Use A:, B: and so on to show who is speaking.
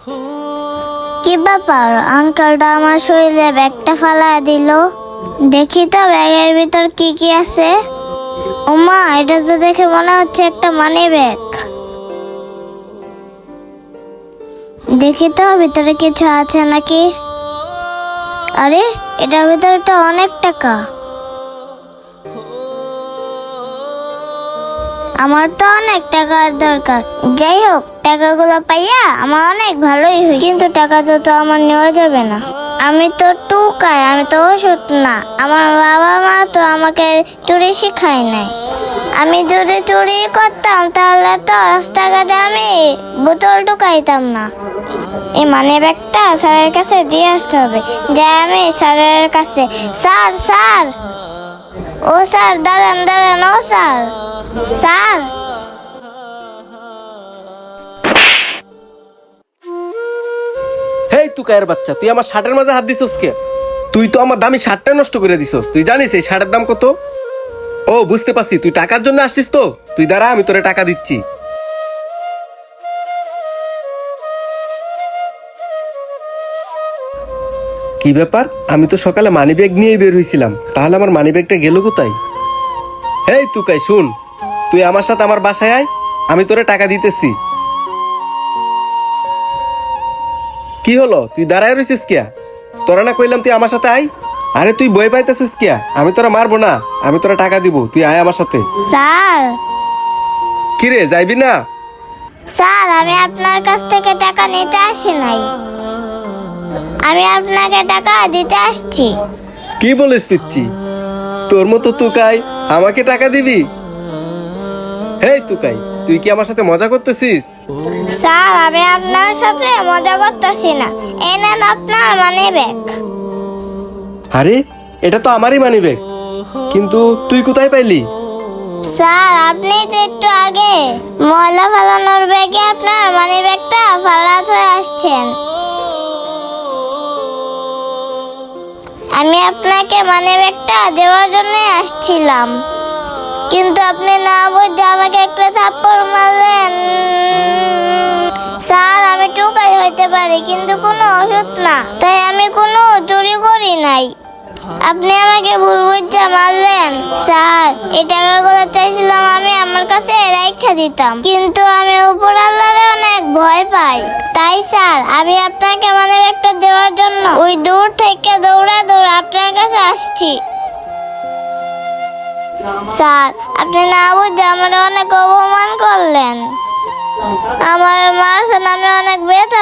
A: কি ব্যাপার, আঙ্কেলটা আমার শরীরে ব্যাগটা ফালায় দিল। দেখি তো ব্যাগের ভিতর কি কি আছে। ওমা, এটা তো দেখে মনে হচ্ছে একটা মানি ব্যাগ। দেখি তো ভিতরে কিছু আছে নাকি। আরে, এটার ভিতরে তো অনেক টাকা। আমার তো অনেক টাকার দরকার। যাই হোক, টাকাগুলো পাইয়া আমার অনেক ভালোই হয়েছে, কিন্তু টাকা তো আমার নেওয়া যাবে না। আমি তো টুকাই, আমি তো ওষুধ না। আমার বাবা মা তো আমাকে চুরি শিখায় নাই। আমি যদি চুরি করতাম তাহলে তো রাস্তাঘাটে আমি বোতল টুকাইতাম না। এই মানি ব্যাগটা স্যারের কাছে দিয়ে আসতে হবে। যাই আমি স্যারের কাছে, স্যার স্যার, ও স্যার দাঁড়ান দাঁড়ান, ও স্যার স্যার।
B: হেই তুকায়ের বাচ্চা, তুই আমার শার্টের মাঝে হাত দিছস কে? তুই তো আমার দামি শার্টটা নষ্ট করে দিছস। তুই জানিস এই শার্টের দাম কত? ও, বুঝতে পারছি, তুই টাকার জন্য আসছিস তো। তুই দাঁড়া, আমি তোরে টাকা দিচ্ছি। কি ব্যাপার, আমি তো সকালে মানি ব্যাগ নিয়েই বের হয়েছিলাম, তাহলে আমার মানি ব্যাগটা গেল কোথায়? হেই তুকাই, শুন, তুই আমার সাথে আমার বাসায় আয়, আমি তোরে টাকা দিতেছি। কি হলো, তুই দাঁড়ায় রয়েছিস কিয়া? তোরা না কইলাম তুই আমার সাথে আয়? আরে তুই বই পাইতেছিস কিয়া? আমি তোরা মারবো না, আমি তোরা টাকা দিব, তুই আয় আমার সাথে।
A: স্যার
B: কিরে, যাইবি না?
A: স্যার, আমি আপনার কাছ থেকে টাকা নিতে আসি নাই, আমি আপনাকে টাকা দিতে আসছি।
B: কি বলিস পিচ্ছি? তোর মতো তুকাই আমাকে টাকা দিবি? হেই তুকাই, তুই কি আমার সাথে মজা করতেছিস?
A: স্যার, আমি আপনার সাথে মজা করতেছি না। এই নেন আপনার মানি ব্যাগ।
B: আরে, এটা তো আমারই মানি ব্যাগ, কিন্তু তুই কোথায় পাইলি?
A: স্যার, আপনি তো একটু আগে ময়লা ফেলানোর ব্যাগে আপনার মানি ব্যাগটা ফালাত হয়ে আসছেন। আমি আপনাকে মানি ব্যাগটা দেওয়ার জন্য আসছিলাম, কিন্তু আপনি না বুঝে আমাকে একটা থাপ্পড় মারলেন। স্যার, আমি টুকাই হইতে পারি, কিন্তু কোনো ওষুধ না, তাই আমি কোনো চুরি করি নাই। আপনি আমাকে ভুল বুঝে মারলেন। স্যার, এই টাকাগুলো চাইছিলাম আমি আমার কাছে রাইখা দিতাম, কিন্তু আমি উপর আল্লাহরে অনেক ভয় পাই। তাই স্যার, আমি আপনাকে মানি ব্যাগটা দেওয়ার জন্য ওই দূর থেকে দৌড়া দৌড়া আপনার কাছে আসছি। স্যার, আপনি না বুঝে আমার অনেক অপমান করলেন। আমার মারছেন, আমি অনেক ব্যথা